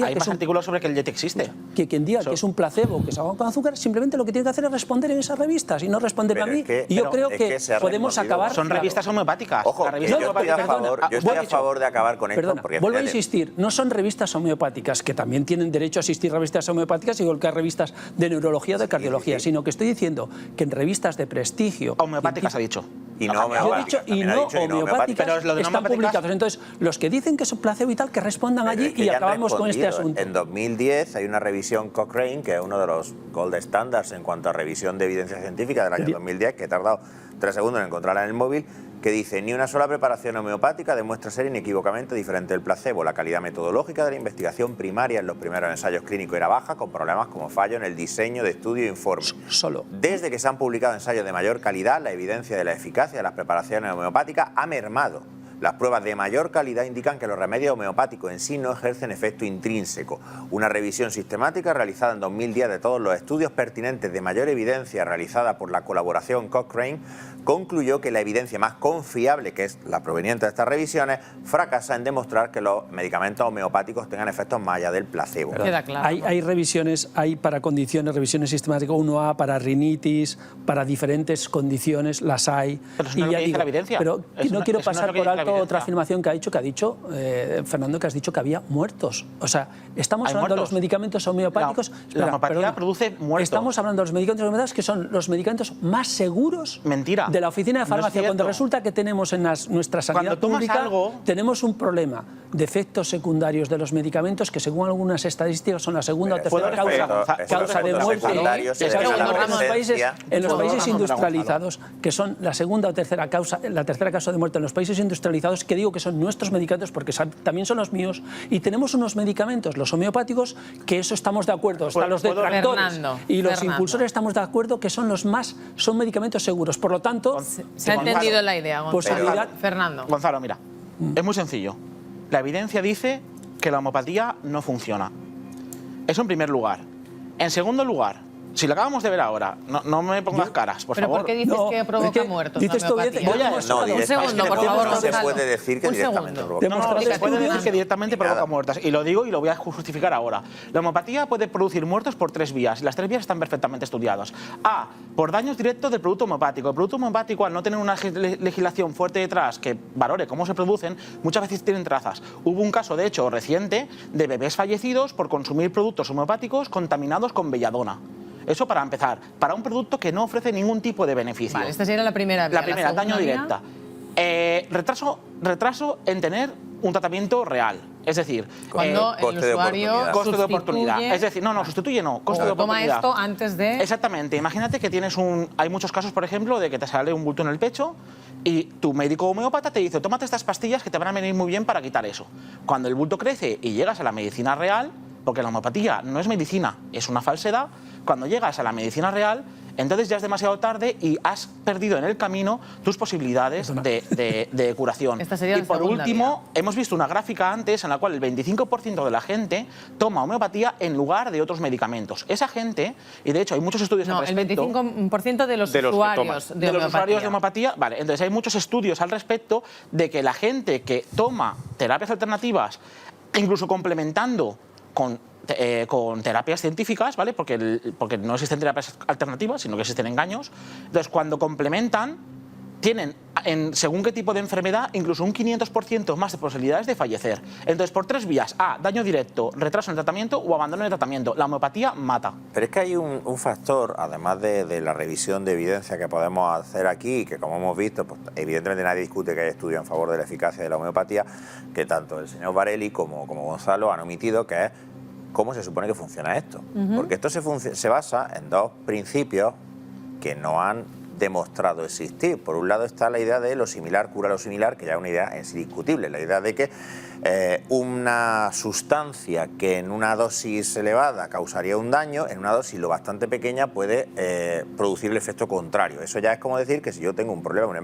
Hay más artículos sobre que el Yeti existe. Que quien diga que es un placebo, que es agua con azúcar, simplemente lo que tiene que hacer es responder en esas revistas y no responderme a mí. Y yo creo que podemos acabar... Son revistas homeopáticas. Ojo, yo estoy a favor de acabar con esto. Perdona, vuelvo a insistir, no son revistas homeopáticas, que también tienen derecho a asistir a revistas homeopáticas, igual que a revistas de neurología o de cardiología, sino que estoy diciendo que en revistas de prestigio... Homeopáticas ha dicho. Y no homeopáticas. Y no homeopáticas están publicados. Entonces, los que dicen que es un placebo y tal, que respondan allí y acabamos con este asunto. En 2010 hay una revisión Cochrane, que es uno de los gold standards en cuanto a revisión de evidencia científica del año 2010, que he tardado 3 segundos en encontrarla en el móvil, que dice: ni una sola preparación homeopática demuestra ser inequívocamente diferente del placebo. La calidad metodológica de la investigación primaria en los primeros ensayos clínicos era baja, con problemas como fallo en el diseño de estudio e informe. Desde que se han publicado ensayos de mayor calidad, la evidencia de la eficacia de las preparaciones homeopáticas ha mermado. Las pruebas de mayor calidad indican que los remedios homeopáticos en sí no ejercen efecto intrínseco. Una revisión sistemática realizada en 2010 de todos los estudios pertinentes de mayor evidencia realizada por la colaboración Cochrane concluyó que la evidencia más confiable, que es la proveniente de estas revisiones, fracasa en demostrar que los medicamentos homeopáticos tengan efectos más allá del placebo. Queda claro. Hay revisiones, hay para condiciones, revisiones sistemáticas 1A, para rinitis, para diferentes condiciones, las hay. Pero eso no es lo que dice la evidencia. Pero no quiero pasar por alto otra afirmación que ha dicho, Fernando, que has dicho que había muertos. O sea, estamos hablando de los medicamentos homeopáticos... La homeopatía produce muertos. Estamos hablando de los medicamentos homeopáticos que son los medicamentos más seguros... Mentira. De la oficina de farmacia, cuando resulta que tenemos en nuestra sanidad pública, tenemos un problema de efectos secundarios de los medicamentos que, según algunas estadísticas, son la segunda o tercera causa de muerte en los países industrializados, que son la segunda o tercera causa de muerte en los países industrializados, que digo que son nuestros medicamentos porque también son los míos, y tenemos unos medicamentos, los homeopáticos, que eso estamos de acuerdo, hasta los detractores y los impulsores estamos de acuerdo que son medicamentos seguros. Por lo tanto, se ha entendido la idea, Gonzalo. Fernando. Gonzalo, mira, es muy sencillo. La evidencia dice que la homeopatía no funciona. Eso en primer lugar. En segundo lugar, si lo acabamos de ver ahora, no me pongas caras, por favor. ¿Pero por qué dices que provoca muertos la homeopatía? Un segundo, por favor, no se puede decir que directamente provoca. No, se puede decir que directamente provoca muertos. Y lo digo y lo voy a justificar ahora. La homeopatía puede producir muertos por 3 vías, y las 3 vías están perfectamente estudiadas. A, por daños directos del producto homeopático. El producto homeopático, al no tener una legislación fuerte detrás que valore cómo se producen, muchas veces tienen trazas. Hubo un caso, de hecho, reciente, de bebés fallecidos por consumir productos homeopáticos contaminados con belladona. Eso para empezar, para un producto que no ofrece ningún tipo de beneficio. Vale, esta sería la primera vía. La primera, daño segunda directa. Retraso en tener un tratamiento real. Es decir, cuando el coste de usuario oportunidad. coste de oportunidad. Es decir, no, sustituye no, coste de toma oportunidad. esto antes de... Exactamente. Imagínate que tienes hay muchos casos, por ejemplo, de que te sale un bulto en el pecho y tu médico homeópata te dice, tómate estas pastillas que te van a venir muy bien para quitar eso. Cuando el bulto crece y llegas a la medicina real, porque la homeopatía no es medicina, es una falsedad, cuando llegas a la medicina real, entonces ya es demasiado tarde y has perdido en el camino tus posibilidades de curación. Esta sería y la por segunda último, vía. hemos visto una gráfica antes en la cual el 25% de la gente toma homeopatía en lugar de otros medicamentos. Esa gente, y de hecho hay muchos estudios No, al el respecto... 25% de los de los que usuarios toman. de los usuarios de homeopatía. homeopatía, vale, entonces hay muchos estudios al respecto de que la gente que toma terapias alternativas, incluso complementando con terapias científicas, ¿vale? Porque no existen terapias alternativas, sino que existen engaños. Entonces, cuando complementan, tienen, según qué tipo de enfermedad, incluso un 500% más de posibilidades de fallecer. Entonces, por 3 vías: A, daño directo, retraso en el tratamiento o abandono en el tratamiento. La homeopatía mata. Pero es que hay un factor, además de la revisión de evidencia que podemos hacer aquí, que como hemos visto, pues, evidentemente nadie discute que hay estudios en favor de la eficacia de la homeopatía, que tanto el señor Varelli como Gonzalo han omitido, que es cómo se supone que funciona esto. Porque esto se basa en 2 principios que no han demostrado existir. Por un lado está la idea de lo similar cura lo similar, que ya es una idea es indiscutible, la idea de que una sustancia que en una dosis elevada causaría un daño, en una dosis lo bastante pequeña puede producir el efecto contrario. Eso ya es como decir que si yo tengo un problema, un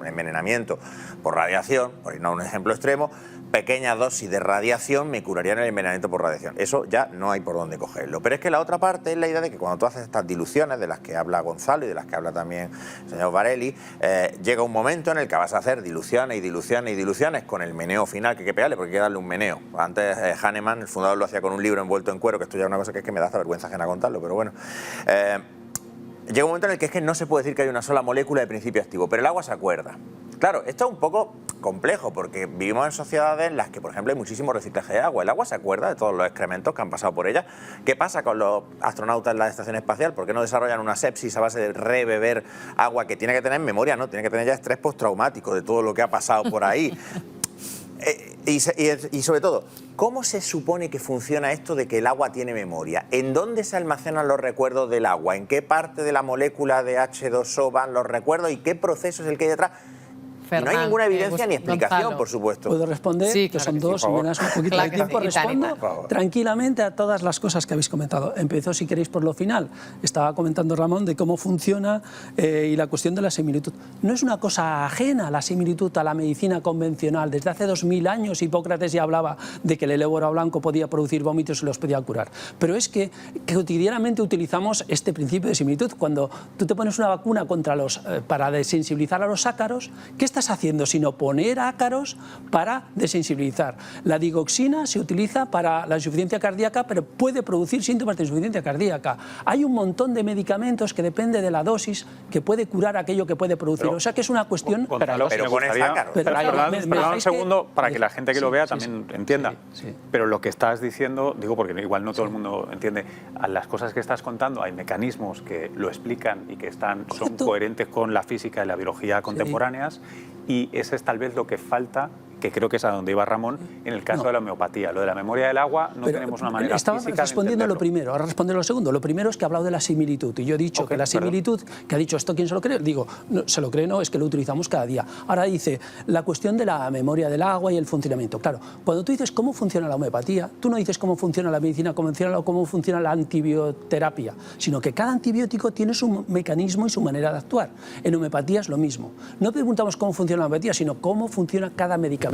envenenamiento por radiación, por irnos a un ejemplo extremo, pequeñas dosis de radiación me curarían el envenenamiento por radiación. Eso ya no hay por dónde cogerlo. Pero es que la otra parte es la idea de que cuando tú haces estas diluciones, de las que habla Gonzalo y de las que habla también el señor Varelli, llega un momento en el que vas a hacer diluciones y diluciones y diluciones con el meneo final que hay que pegarle, porque hay que darle un meneo. Antes Hahnemann, el fundador, lo hacía con un libro envuelto en cuero, que esto ya es una cosa que es que me da hasta vergüenza ajena contarlo, pero bueno. Llega un momento en el que es que no se puede decir que hay una sola molécula de principio activo, pero el agua se acuerda. Claro, esto es un poco complejo porque vivimos en sociedades en las que, por ejemplo, hay muchísimo reciclaje de agua. El agua se acuerda de todos los excrementos que han pasado por ella. ¿Qué pasa con los astronautas en la estación espacial? ¿Por qué no desarrollan una sepsis a base de rebeber agua que tiene que tener memoria? No, tiene que tener ya estrés postraumático de todo lo que ha pasado por ahí. Y sobre todo, ¿cómo se supone que funciona esto de que el agua tiene memoria? ¿En dónde se almacenan los recuerdos del agua? ¿En qué parte de la molécula de H2O van los recuerdos? ¿Y qué proceso es el que hay detrás? Y no hay ninguna evidencia ni explicación, Gonzalo. por supuesto. ¿Puedo responder? Sí, que claro son que sí, 2, por y me favor. das un poquito Claro de que tiempo. sí, y tal, y Respondo tal. tranquilamente a todas las cosas que habéis comentado. Empiezo, si queréis, por lo final. Estaba comentando Ramón de cómo funciona y la cuestión de la similitud. No es una cosa ajena la similitud a la medicina convencional. Desde hace 2000 años Hipócrates ya hablaba de que el eléboro blanco podía producir vómitos y los podía curar. Pero es que cotidianamente utilizamos este principio de similitud. Cuando tú te pones una vacuna contra para desensibilizar a los ácaros, ¿qué estás haciendo? Sino poner ácaros para desensibilizar. La digoxina se utiliza para la insuficiencia cardíaca, pero puede producir síntomas de insuficiencia cardíaca. Hay un montón de medicamentos que depende de la dosis que puede curar aquello que puede producir. O sea que es una cuestión... Gonzalo, pero me pones gustaría- ácaros. Perdón un segundo para que la gente que lo vea sí, también entienda. sí. Pero lo que estás diciendo, digo porque igual no todo el mundo entiende, a las cosas que estás contando hay mecanismos que lo explican y que son Correcto. coherentes con la física y la biología contemporáneas, y ese es tal vez lo que falta, que creo que es a donde iba Ramón, en el caso de la homeopatía. Lo de la memoria del agua no Pero tenemos una manera estaba física de respondiendo lo entenderlo. primero, ahora responde lo segundo. Lo primero es que ha hablado de la similitud. Y yo he dicho Ok, que la perdón. similitud, que ha dicho esto, ¿quién se lo cree? Digo, no, se lo cree, no, es que lo utilizamos cada día. Ahora dice, la cuestión de la memoria del agua y el funcionamiento. Claro, cuando tú dices cómo funciona la homeopatía, tú no dices cómo funciona la medicina convencional o cómo funciona la antibioterapia, sino que cada antibiótico tiene su mecanismo y su manera de actuar. En homeopatía es lo mismo. No preguntamos cómo funciona la homeopatía, sino cómo funciona cada medicamento.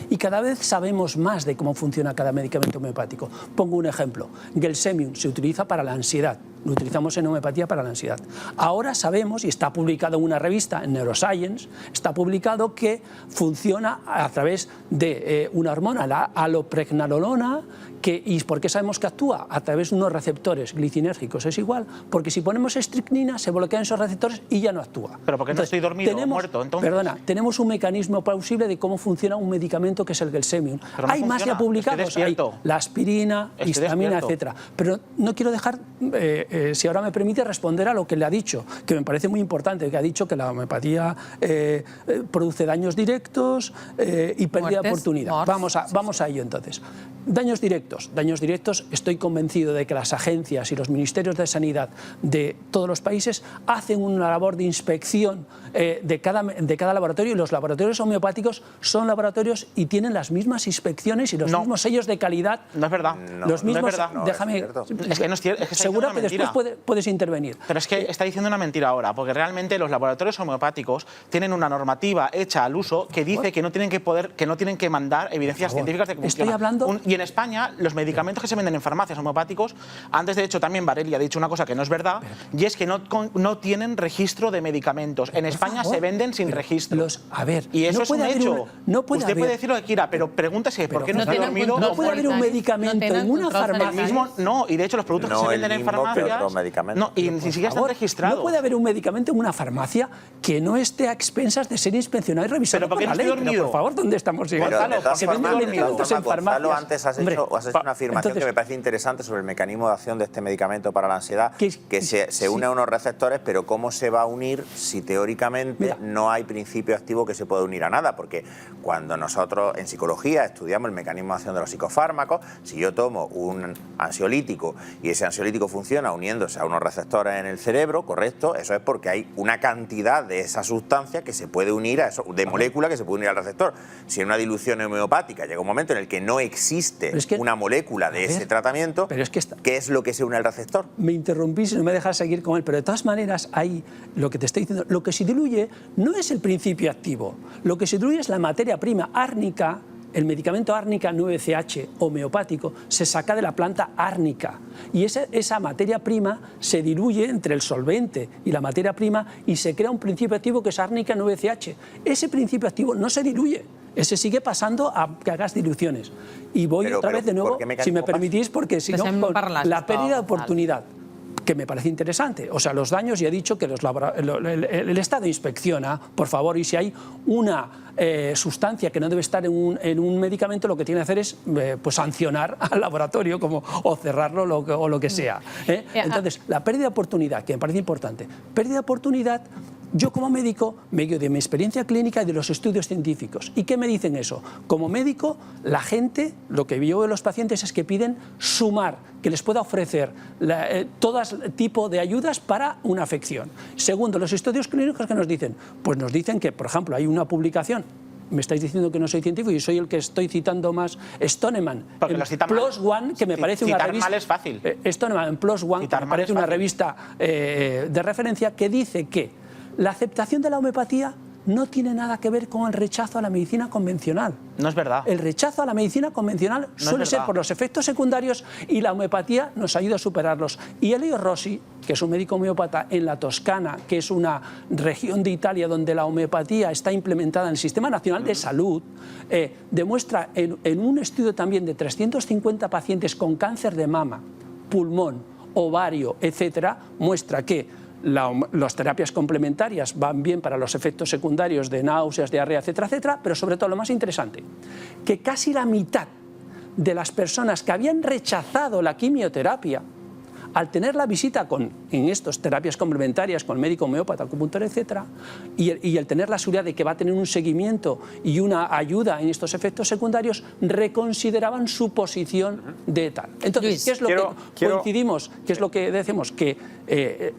Y cada vez sabemos más de cómo funciona cada medicamento homeopático. Pongo un ejemplo. Gelsemium se utiliza para la ansiedad. Lo utilizamos en homeopatía para la ansiedad. Ahora sabemos, y está publicado en una revista, en Neuroscience, está publicado que funciona a través de una hormona, la alopregnanolona, ¿y por qué sabemos que actúa? A través de unos receptores glicinérgicos. Es igual, porque si ponemos estricnina se bloquean esos receptores y ya no actúa. ¿Pero por qué no estoy dormido o muerto, entonces? Perdona, tenemos un mecanismo plausible de cómo funciona un medicamento que es el Gelsemium. Pero no Hay más funciona, ya publicados, estoy hay despierto. la aspirina, Estoy histamina, despierto. etcétera. Pero no quiero dejar si ahora me permite responder a lo que le ha dicho, que me parece muy importante, que ha dicho que la homeopatía produce daños directos y pérdida de oportunidad. Vamos a ello entonces. Daños directos, estoy convencido de que las agencias y los ministerios de sanidad de todos los países hacen una labor de inspección de cada laboratorio, y los laboratorios homeopáticos son laboratorios y tienen las mismas inspecciones y los mismos sellos de calidad. No es verdad. Los mismos, no es verdad. Déjame, es que no es cierto. Es que seguro que después puedes intervenir. Pero es que está diciendo una mentira ahora, porque realmente los laboratorios homeopáticos tienen una normativa hecha al uso que dice que no tienen que mandar evidencias científicas de que funciona. Estoy hablando... Y en España, los medicamentos que se venden en farmacias homeopáticos, antes de hecho también Varela ha dicho una cosa que no es verdad, y es que no tienen registro de medicamentos. En España se venden sin registro. Y eso es un hecho. Usted puede decir lo que quiera, pero pregúntese por qué no está dormido. No puede haber un medicamento en una farmacia. No, y de hecho los productos que se venden en farmacias y ni siquiera están registrados. No puede haber un medicamento en una farmacia que no esté a expensas de ser inspeccionado y revisado por la ley. Pero por favor, ¿dónde estamos llegando? Se venden medicamentos en farmacias. Antes has hecho una afirmación que me parece interesante sobre el mecanismo de acción de este medicamento para la ansiedad, que se une a unos receptores, pero ¿cómo se va a unir si teóricamente no hay principio activo que se pueda unir a nada? Porque cuando nosotros en psicología estudiamos el mecanismo de acción de los psicofármacos, si yo tomo un ansiolítico y ese ansiolítico funciona uniéndose a unos receptores en el cerebro, correcto, eso es porque hay una cantidad de esa sustancia que se puede unir a eso, de molécula que se puede unir al receptor. Si en una dilución homeopática llega un momento en el que no existe una molécula de ese tratamiento, ¿qué es lo que se une al receptor? Me interrumpís y no me dejas seguir con él, pero de todas maneras ahí lo que te estoy diciendo, lo que se diluye no es el principio activo, lo que se diluye es la materia prima árnica. El medicamento árnica 9CH homeopático se saca de la planta árnica y esa materia prima se diluye entre el solvente y la materia prima y se crea un principio activo que es árnica 9CH. Ese principio activo no se diluye, ese sigue pasando a que hagas diluciones. Y voy otra vez de nuevo, si me permitís, porque si no, la pérdida de oportunidad, que me parece interesante. O sea, los daños, ya he dicho que el Estado inspecciona, por favor, y si hay una sustancia que no debe estar en un medicamento, lo que tiene que hacer es pues sancionar al laboratorio o cerrarlo o lo que sea. Entonces, la pérdida de oportunidad, que me parece importante. Pérdida de oportunidad, yo como médico me guío de mi experiencia clínica y de los estudios científicos. ¿Y qué me dicen eso? Como médico, la gente, lo que yo veo de los pacientes es que piden sumar, que les pueda ofrecer todo tipo de ayudas para una afección. Segundo, los estudios clínicos, ¿qué nos dicen? Pues nos dicen que, por ejemplo, hay una publicación. Me estáis diciendo que no soy científico y soy el que estoy citando más. Stoneman, en PLOS ONE, que me parece una revista... Citar mal es fácil. Stoneman, en PLOS ONE, que me parece una revista de referencia, que dice que la aceptación de la homeopatía no tiene nada que ver con el rechazo a la medicina convencional. No es verdad. El rechazo a la medicina convencional suele ser por los efectos secundarios y la homeopatía nos ayuda a superarlos. Y Elio Rossi, que es un médico homeópata en la Toscana, que es una región de Italia donde la homeopatía está implementada en el Sistema Nacional de Salud, demuestra en un estudio también de 350 pacientes con cáncer de mama, pulmón, ovario, etcétera, muestra que las terapias complementarias van bien para los efectos secundarios de náuseas, diarrea, etcétera, etcétera, pero sobre todo lo más interesante, que casi la mitad de las personas que habían rechazado la quimioterapia, al tener la visita en estas terapias complementarias con médico homeópata, acupuntor, etcétera, y el tener la seguridad de que va a tener un seguimiento y una ayuda en estos efectos secundarios, reconsideraban su posición de tal. Entonces, ¿qué es lo que coincidimos? ¿Qué es lo que decimos? Que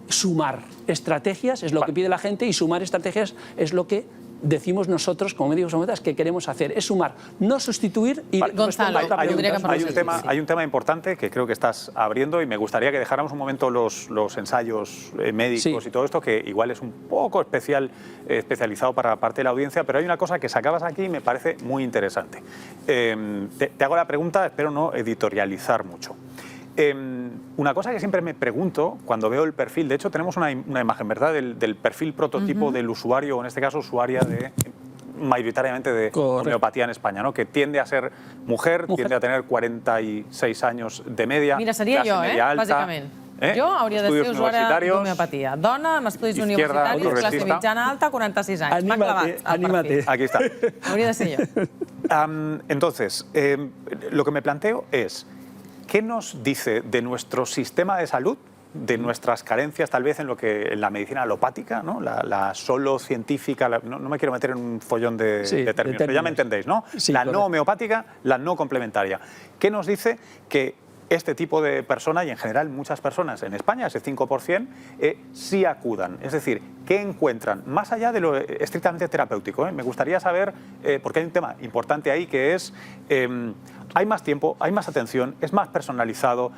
sumar estrategias es lo que pide la gente y sumar estrategias es lo que decimos nosotros como médicos homeópatas que queremos hacer, es sumar, no sustituir. Y Gonzalo, hay un tema importante que creo que estás abriendo y me gustaría que dejáramos un momento los ensayos médicos y todo esto, que igual es un poco especializado para parte de la audiencia, pero hay una cosa que sacabas aquí y me parece muy interesante. Te hago la pregunta, espero no editorializar mucho. Una cosa que siempre me pregunto cuando veo el perfil, de hecho tenemos una imagen, ¿verdad?, del perfil prototipo del usuario, o en este caso usuaria mayoritariamente de homeopatía en España, ¿no?, que tiende a ser mujer, tiende a tener 46 años de media. Mira, seria jo, bàsicament. Jo hauria de ser usuària d'homeopatia. Dona, amb estudis universitaris, classe mitjana alta, 46 anys. M'ha clavat el perfil. Aquí está. Hauria de ser jo. Entonces, lo que me planteo es, ¿qué nos dice de nuestro sistema de salud de nuestras carencias tal vez en la medicina alopática, ¿no? La solo científica, no me quiero meter en un follón de términos, pero ya me entendéis, ¿no? Sí, la correcto. no homeopática, la no complementaria. ¿Qué nos dice? Que este tipo de personas, y en general muchas personas en España, ese 5%, sí acudan. Es decir, ¿qué encuentran? Más allá de lo estrictamente terapéutico, me gustaría saber, porque hay un tema importante ahí que es, hay más tiempo, hay más atención, es más personalizado,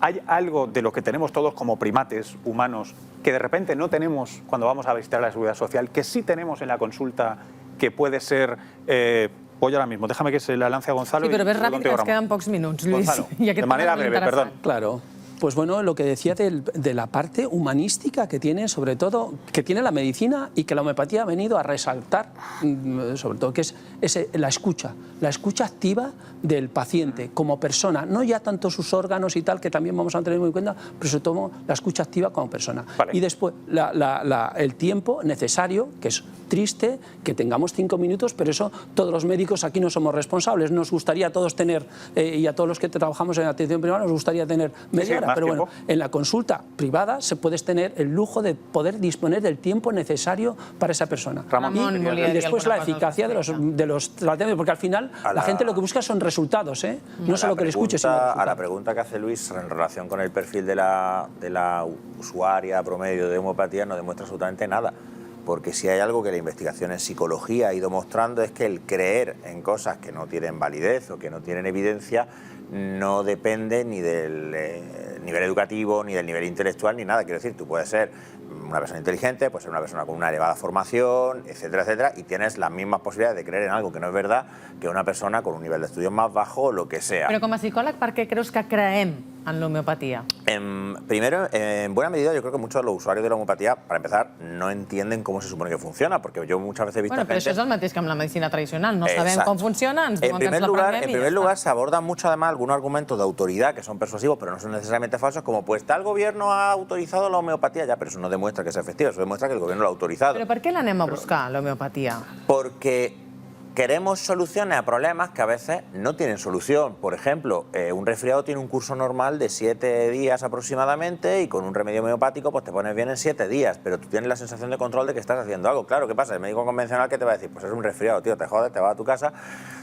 hay algo de lo que tenemos todos como primates humanos que de repente no tenemos cuando vamos a visitar la seguridad social, que sí tenemos en la consulta, que puede ser... voy ahora mismo, déjame que se la lance a Gonzalo. Sí, però ves i ràpid, que ens queden pocs minuts, Lluís. Gonzalo, I aquest de manera tema és breve, interessant. perdón. Claro. Pues bueno, lo que decía de la parte humanística que tiene, sobre todo, que tiene la medicina y que la homeopatía ha venido a resaltar, sobre todo, que es la escucha activa del paciente como persona, no ya tanto sus órganos y tal, que también vamos a tener muy en cuenta, pero sobre todo la escucha activa como persona. Vale. Y después el tiempo necesario, que es triste, que tengamos 5 minutos, pero eso todos los médicos aquí no somos responsables. Nos gustaría a todos tener, y a todos los que trabajamos en atención primaria, nos gustaría tener media hora. más Pero tiempo. bueno, en la consulta privada se puedes tener el lujo de poder disponer del tiempo necesario para esa persona. Ramón, Ramón, volia Y dir después alguna la cosa eficacia al de los tratamientos, porque al final la gente lo que busca son resultados, no solo que le escuches, sino A la resultados. pregunta que hace Luis en relación con el perfil de la usuaria promedio de homeopatía no demuestra absolutamente nada. Porque si hay algo que la investigación en psicología ha ido mostrando es que el creer en cosas que no tienen validez o que no tienen evidencia no depende ni del nivel educativo, ni del nivel intelectual, ni nada. Quiero decir, tú puedes ser una persona inteligente, puedes ser una persona con una elevada formación, etcétera, etcétera, y tienes las mismas posibilidades de creer en algo que no es verdad que una persona con un nivel de estudios más bajo o lo que sea. Però com a psicòleg, per què creus que creem en l'homeopatia? Primero, en buena medida, yo creo que muchos de los usuarios de la homeopatía, para empezar, no entienden cómo se supone que funciona, porque yo muchas veces he visto Bueno, però gente... això és el mateix que amb la medicina tradicional. No sabem Exacto. com funciona, ens diuen que ens En l'aprenguem i primer ja lugar, està. se abordan mucho además algunos argumentos de autoridad que son persuasivos, pero no son necesariamente falsos, como pues tal gobierno ha autorizado la homeopatía, ya, pero eso no demuestra que sea efectiva, eso demuestra que el gobierno lo ha autorizado. Però per què l'anem a buscar, l'homeopatia? Porque queremos soluciones a problemas que a veces no tienen solución. Por ejemplo, un resfriado tiene un curso normal de 7 días aproximadamente y con un remedio homeopático pues te pones bien en 7 días, pero tú tienes la sensación de control de que estás haciendo algo. Claro, ¿qué pasa? El médico convencional que te va a decir, pues es un resfriado, tío, te jodes, te vas a tu casa,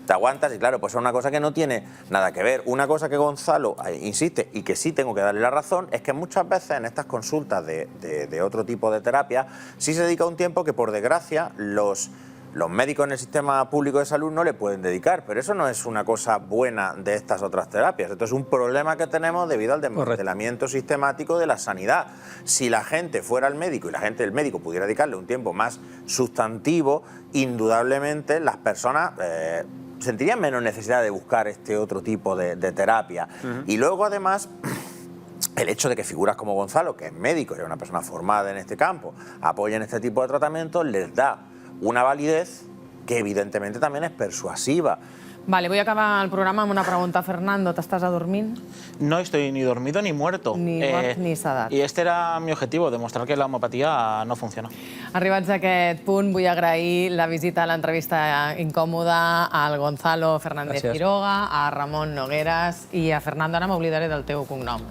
te aguantas y claro, pues es una cosa que no tiene nada que ver. Una cosa que Gonzalo insiste y que sí tengo que darle la razón es que muchas veces en estas consultas de otro tipo de terapia sí se dedica un tiempo que por desgracia los médicos en el sistema público de salud no le pueden dedicar, pero eso no es una cosa buena de estas otras terapias. Esto es un problema que tenemos debido al desmantelamiento sistemático de la sanidad. Si la gente fuera al médico y el médico pudiera dedicarle un tiempo más sustantivo, indudablemente las personas sentirían menos necesidad de buscar este otro tipo de terapia. Y luego además... El hecho de que figuras como Gonzalo, que es médico y es una persona formada en este campo, apoyen este tipo de tratamientos, les da una validez que evidentemente también es persuasiva. Vale, voy a acabar el programa amb una pregunta. Fernando, ¿t'estàs adormint? No estoy ni dormido ni muerto. Ni mort ni sedat. Y este era mi objetivo, demostrar que la homeopatía no funciona. Arribats a aquest punt, vull agrair la visita a l'entrevista incòmoda al Gonzalo Fernández Gràcies. Quiroga, a Ramon Nogueras i a Fernando, ara m'oblidaré del teu cognom,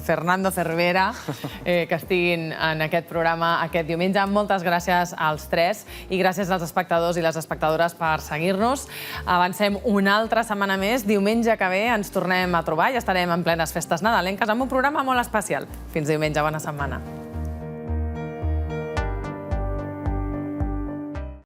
Fernando Cervera, que estiguin en aquest programa aquest diumenge. Moltes gràcies als tres i gràcies als espectadors i les espectadores per seguir-nos. Avancem una altra setmana més. Diumenge que ve ens tornem a trobar i estarem en plenes festes nadalenques amb un programa molt especial. Fins diumenge, bona setmana.